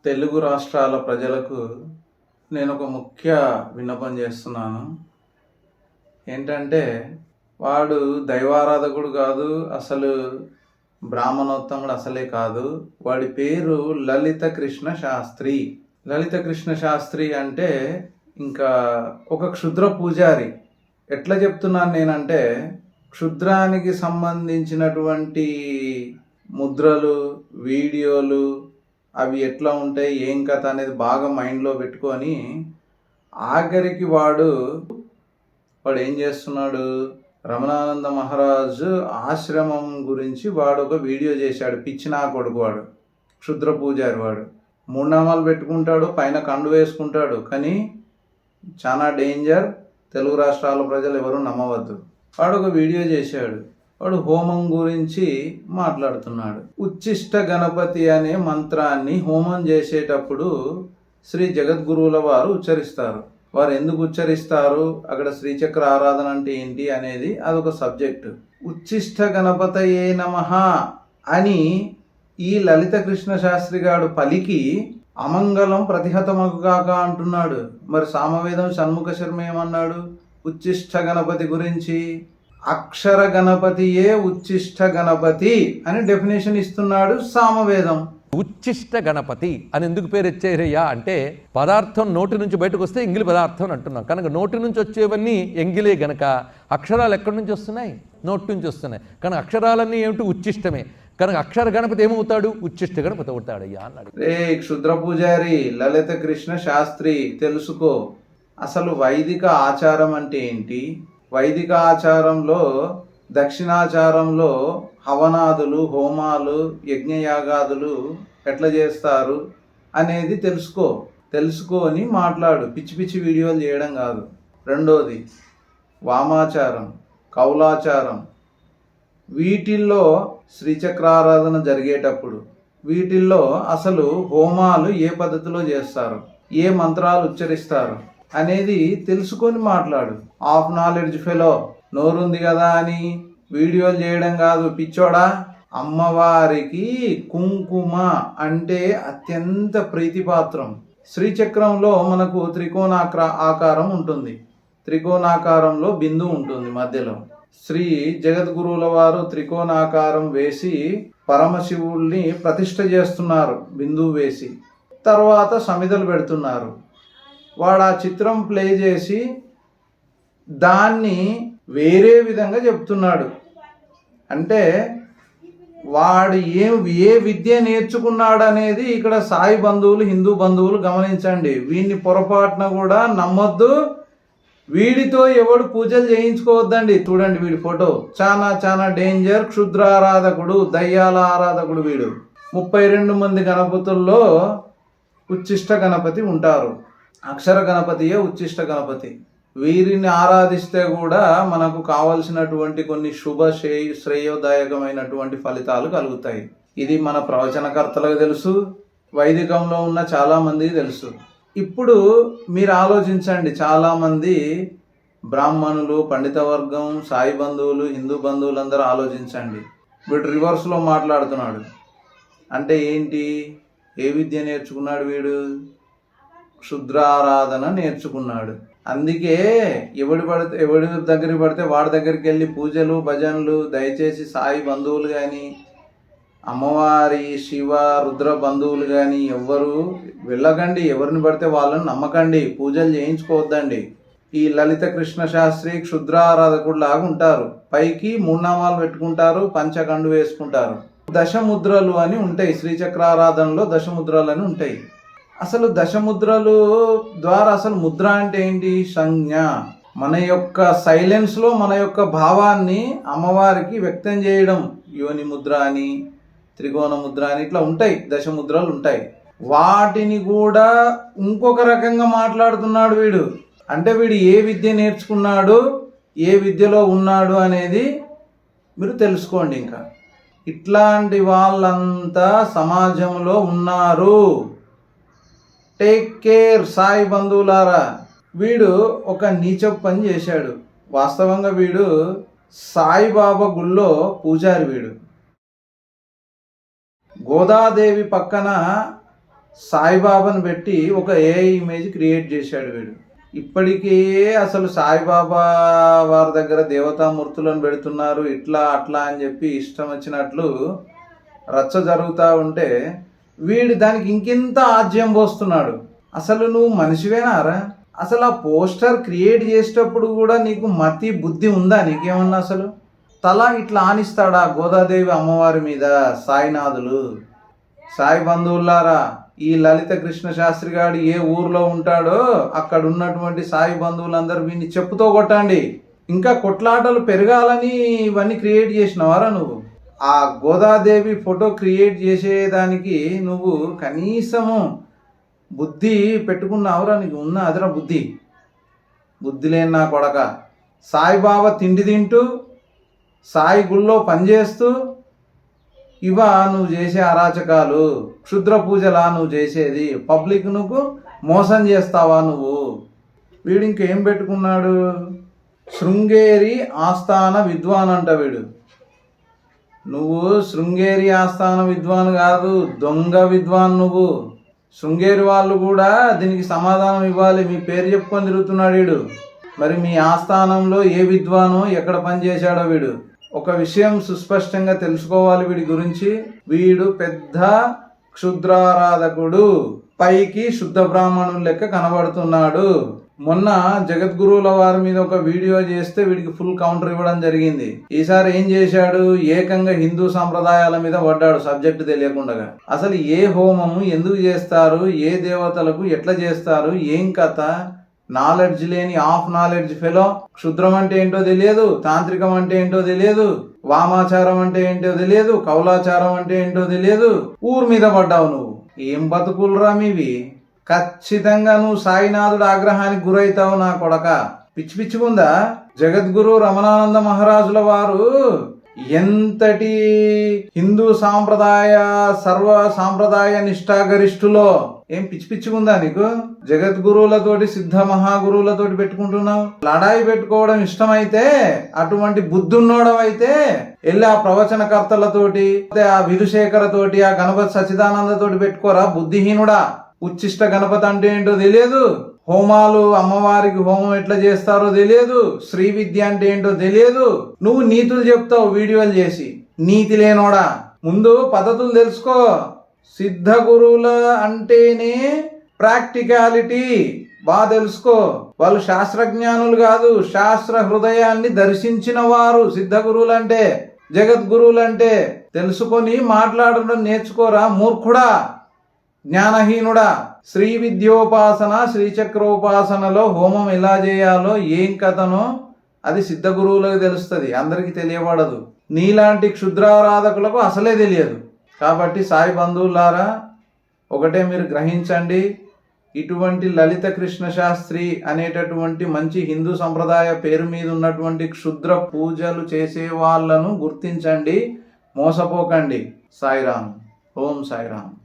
తెలుగు రాష్ట్రాల ప్రజలకు నేను ఒక ముఖ్య విన్నపం చేస్తున్నాను. ఏంటంటే వాడు దైవారాధకుడు కాదు, అసలు బ్రాహ్మణోత్తముడు అసలే కాదు. వాడి పేరు లలిత కృష్ణ శాస్త్రి. లలిత కృష్ణ శాస్త్రి అంటే ఇంకా ఒక క్షుద్ర పూజారి. ఎట్లా చెప్తున్నాను నేనంటే, క్షుద్రానికి సంబంధించినటువంటి ముద్రలు, వీడియోలు అవి ఎట్లా ఉంటాయి, ఏం కథ అనేది బాగా మైండ్లో పెట్టుకొని ఆఖరికి వాడు ఏం చేస్తున్నాడు, రమణానంద మహారాజు ఆశ్రమం గురించి వాడు ఒక వీడియో చేశాడు. పిచ్చి నా కొడుకు వాడు, క్షుద్ర పూజారి వాడు. మూఢనామాలు పెట్టుకుంటాడు, పైన కండు వేసుకుంటాడు, కానీ చాలా డేంజర్. తెలుగు రాష్ట్రాల ప్రజలు ఎవరు నమ్మవద్దు. వాడు ఒక వీడియో చేశాడు. వాడు హోమం గురించి మాట్లాడుతున్నాడు. ఉచ్చిష్ట గణపతి అనే మంత్రాన్ని హోమం చేసేటప్పుడు శ్రీ జగద్గురువుల వారు ఉచ్చరిస్తారు. వారు ఎందుకు ఉచ్చరిస్తారు, అక్కడ శ్రీచక్ర ఆరాధన అంటే ఏంటి అనేది అదొక సబ్జెక్టు. ఉచ్చిష్ట గణపతయే నమః అని ఈ లలిత కృష్ణ శాస్త్రి గారు పలికి అమంగళం ప్రతిహతమగుగాక అంటున్నాడు. మరి సామవేదం షణ్ముఖ శర్మ ఏమన్నాడు ఉచ్చిష్ట గణపతి గురించి? అక్షర గణపతియే ఉచ్చిష్ట గణపతి అని డెఫినేషన్ ఇస్తున్నాడు సామవేదం. ఉచ్చిష్ట గణపతి అని ఎందుకు పేరు ఇచ్చారయ్యా అంటే, పదార్థం నోటి నుంచి బయటకు వస్తే ఎంగిలి పదార్థం అని అంటున్నాం కనుక నోటి నుంచి వచ్చేవన్నీ ఎంగిలే గనక అక్షరాలు ఎక్కడి నుంచి వస్తున్నాయి? నోటి నుంచి వస్తున్నాయి. కానీ అక్షరాలన్నీ ఏమిటి? ఉచ్చిష్టమే. కనుక అక్షర గణపతి ఏమవుతాడు? ఉచ్చిష్ట గణపతి అవుతాడయ్యా అన్నాడు. రే క్షుద్ర పూజారి లలిత కృష్ణ శాస్త్రి, తెలుసుకో అసలు వైదిక ఆచారం అంటే ఏంటి. వైదిక ఆచారంలో, దక్షిణాచారంలో హవనాదులు, హోమాలు, యజ్ఞయాగాదులు ఎట్లా చేస్తారు అనేది తెలుసుకొని మాట్లాడు. పిచ్చి పిచ్చి వీడియోలు చేయడం కాదు. రెండోది వామాచారం, కౌలాచారం. వీటిల్లో శ్రీచక్రారాధన జరిగేటప్పుడు వీటిల్లో అసలు హోమాలు ఏ పద్ధతిలో చేస్తారు, ఏ మంత్రాలు ఉచ్చరిస్తారు అనేది తెలుసుకొని మాట్లాడు. Of knowledge fellow. నోరుంది కదా అని వీడియోలు చేయడం కాదు పిచ్చోడా. అమ్మవారికి కుంకుమ అంటే అత్యంత ప్రీతిపాత్రం. శ్రీచక్రంలో మనకు ఆకారం ఉంటుంది. త్రికోణాకారంలో బిందు ఉంటుంది మధ్యలో. శ్రీ జగద్గురువుల వారు త్రికోణాకారం వేసి పరమశివుల్ని ప్రతిష్ఠ చేస్తున్నారు, బిందువు వేసి. తర్వాత సమిధలు పెడుతున్నారు. వాడు ఆ చిత్రం ప్లే చేసి దాన్ని వేరే విధంగా చెప్తున్నాడు. అంటే వాడు ఏ విద్య నేర్చుకున్నాడు అనేది ఇక్కడ సాయి బంధువులు, హిందూ బంధువులు గమనించండి. వీడిని పొరపాటున కూడా నమ్మొద్దు. వీడితో ఎవడు పూజలు చేయించుకోవద్దండి. చూడండి వీడి ఫోటో, చాలా డేంజర్. క్షుద్రారాధకుడు, దయ్యాల ఆరాధకుడు వీడు. 32 మంది గణపతుల్లో ఉచ్చిష్ట గణపతి ఉంటారు. అక్షర గణపతియే ఉచ్చిష్ట గణపతి. వీరిని ఆరాధిస్తే కూడా మనకు కావలసినటువంటి కొన్ని శుభ శ్రేయోదాయకమైనటువంటి ఫలితాలు కలుగుతాయి. ఇది మన ప్రవచనకర్తలకు తెలుసు, వైదికంలో ఉన్న చాలా మందికి తెలుసు. ఇప్పుడు మీరు ఆలోచించండి, చాలామంది బ్రాహ్మణులు, పండిత వర్గం, సాయి బంధువులు, హిందూ బంధువులందరూ ఆలోచించండి. వీడు రివర్స్లో మాట్లాడుతున్నాడు. అంటే ఏంటి? ఏ విద్య నేర్చుకున్నాడు వీడు? క్షుద్రారాధన నేర్చుకున్నాడు. అందుకే ఎవడి దగ్గరికి పడితే వాడి దగ్గరికి వెళ్ళి పూజలు, భజనలు. దయచేసి సాయి బంధువులు కానీ, అమ్మవారి, శివ, రుద్ర బంధువులు కానీ ఎవ్వరు వెళ్ళకండి. ఎవరిని పడితే వాళ్ళని నమ్మకండి, పూజలు చేయించుకోవద్దండి. ఈ లలిత కృష్ణ శాస్త్రి క్షుద్రారాధకుడు లాగా ఉంటారు. పైకి మూఢనామాలు పెట్టుకుంటారు, పంచకండు వేసుకుంటారు. దశముద్రలు అని ఉంటాయి శ్రీచక్రారాధనలో, దశముద్రలు అని ఉంటాయి. అసలు దశముద్రలు ద్వారా అసలు ముద్ర అంటే ఏంటి? సంజ్ఞ. మన యొక్క సైలెన్స్లో మన యొక్క భావాన్ని అమ్మవారికి వ్యక్తం చేయడం. యోని ముద్ర అని, త్రికోణ ముద్ర అని ఇట్లా ఉంటాయి, దశముద్రలు ఉంటాయి. వాటిని కూడా ఇంకొక రకంగా మాట్లాడుతున్నాడు వీడు. అంటే వీడు ఏ విద్య నేర్చుకున్నాడు, ఏ విద్యలో ఉన్నాడు అనేది మీరు తెలుసుకోండి. ఇంకా ఇట్లాంటి వాళ్ళంతా సమాజంలో ఉన్నారు. టేక్ కేర్ సాయి బంధువులారా. వీడు ఒక నీచ పని చేశాడు. వాస్తవంగా వీడు సాయిబాబా గుళ్ళో పూజారి. వీడు గోదాదేవి పక్కన సాయిబాబాను పెట్టి ఒక ఏఐ ఇమేజ్ క్రియేట్ చేశాడు వీడు. ఇప్పటికే అసలు సాయిబాబా వారి దగ్గర దేవతామూర్తులను పెడుతున్నారు, ఇట్లా అట్లా అని చెప్పి ఇష్టం వచ్చినట్లు రచ్చ జరుగుతూ ఉంటే వీడు దానికి ఇంకింత ఆజ్యం పోస్తున్నాడు. అసలు నువ్వు మనిషివేనారా? అసలు ఆ పోస్టర్ క్రియేట్ చేసేటప్పుడు కూడా నీకు మతి బుద్ధి ఉందా నీకేమన్నా? అసలు తల ఇట్లా ఆనిస్తాడా గోదాదేవి అమ్మవారి మీద సాయినాథులు? సాయి బంధువులారా, ఈ లలిత కృష్ణ శాస్త్రి గారు ఏ ఊర్లో ఉంటాడో అక్కడ ఉన్నటువంటి సాయి బంధువులందరూ వీడిని చెప్పుతో కొట్టండి. ఇంకా కొట్లాటలు పెరగాలని ఇవన్నీ క్రియేట్ చేసినవారా నువ్వు? ఆ గోదాదేవి ఫోటో క్రియేట్ చేసేదానికి నువ్వు కనీసము బుద్ధి పెట్టుకున్నావురా? నీకు ఉన్న అదరా బుద్ధి? బుద్ధి లేని నా కొడక. సాయిబాబా తిండి తింటూ సాయి గుళ్ళో పనిచేస్తూ ఇవా నువ్వు చేసే అరాచకాలు? క్షుద్ర పూజలా నువ్వు చేసేది? పబ్లిక్ నువ్వు మోసం చేస్తావా నువ్వు? వీడు ఇంకేం పెట్టుకున్నాడు? శృంగేరి ఆస్థాన విద్వాన్ అంట వీడు. నువ్వు శృంగేరి ఆస్థాన విద్వాన్ కాదు, దొంగ విద్వాన్ నువ్వు. శృంగేరి వాళ్ళు కూడా దీనికి సమాధానం ఇవ్వాలి. మీ పేరు చెప్పుకొని తిరుగుతున్నాడు వీడు. మరి మీ ఆస్థానంలో ఏ విద్వానో ఎక్కడ పనిచేశాడో వీడు. ఒక విషయం సుస్పష్టంగా తెలుసుకోవాలి వీడి గురించి. వీడు పెద్ద క్షుద్రారాధకుడు, పైకి శుద్ధ బ్రాహ్మణుల లెక్క కనబడుతున్నాడు. మొన్న జగద్గురువుల వారి మీద ఒక వీడియో చేస్తే వీడికి ఫుల్ కౌంటర్ ఇవ్వడం జరిగింది. ఈసారి ఏం చేశాడు? ఏకంగా హిందూ సంప్రదాయాల మీద పడ్డాడు సబ్జెక్ట్ తెలియకుండా. అసలు ఏ హోమము ఎందుకు చేస్తారు, ఏ దేవతలకు ఎట్లా చేస్తారు, ఏం కథ? నాలెడ్జ్ లేని ఆఫ్ నాలెడ్జ్ ఫెలో. క్షుద్రం అంటే ఏంటో తెలియదు, తాంత్రికం అంటే ఏంటో తెలియదు, వామాచారం అంటే ఏంటో తెలియదు, కౌలాచారం అంటే ఏంటో తెలియదు. ఊరు మీద పడ్డావు నువ్వు. ఏం బతుకులురా మీవి? ఖచ్చితంగా నువ్వు సాయినాథుడు ఆగ్రహానికి గురైతావు నా కొడక. పిచ్చి పిచ్చిగుందా? జగద్గురు రమణానంద మహారాజుల వారు ఎంతటి హిందూ సాంప్రదాయ సర్వ సాంప్రదాయ నిష్ఠాగరిష్ఠులో. ఏం పిచ్చి పిచ్చిగుందా నీకు? జగద్గురువులతోటి సిద్ధ మహాగురువులతోటి పెట్టుకుంటున్నావు. లడాయి పెట్టుకోవడం ఇష్టమైతే, అటువంటి బుద్ధున్నోడవైతే వెళ్ళి ఆ ప్రవచనకర్తలతోటి, ఆ విధుశేఖరతోటి, ఆ గణపతి సచ్చిదానందతోటి పెట్టుకోరా బుద్ధిహీనుడా. ఉచ్చిష్ట గణపతి అంటే ఏంటో తెలియదు, హోమాలు అమ్మవారికి హోమం ఎట్లా చేస్తారో తెలియదు, శ్రీ విద్య అంటే ఏంటో తెలియదు. నువ్వు నీతులు చెప్తావు వీడియోలు చేసి. నీతి లేనోడా, ముందు పద్ధతులు తెలుసుకో. సిద్ధ గురువుల అంటేనే ప్రాక్టికాలిటీ బాగా తెలుసుకో. వాళ్ళు శాస్త్రజ్ఞానులు కాదు, శాస్త్ర హృదయాన్ని దర్శించిన వారు సిద్ధ గురువులు అంటే, జగద్గురువులు అంటే. తెలుసుకొని మాట్లాడడం నేర్చుకోరా మూర్ఖుడా, జ్ఞానహీనుడా. శ్రీ విద్యోపాసన, శ్రీచక్రోపాసనలో హోమం ఎలా చేయాలో, ఏం కథనో అది సిద్ధ గురువులకు తెలుస్తుంది, అందరికీ తెలియబడదు. నీలాంటి క్షుద్రారాధకులకు అసలే తెలియదు. కాబట్టి సాయి బంధువులారా, ఒకటే మీరు గ్రహించండి. ఇటువంటి లలిత కృష్ణ శాస్త్రి అనేటటువంటి మంచి హిందూ సంప్రదాయ పేరు మీద ఉన్నటువంటి క్షుద్ర పూజలు చేసే వాళ్ళను గుర్తించండి, మోసపోకండి. సాయిరామ్. ఓం సాయిరామ్.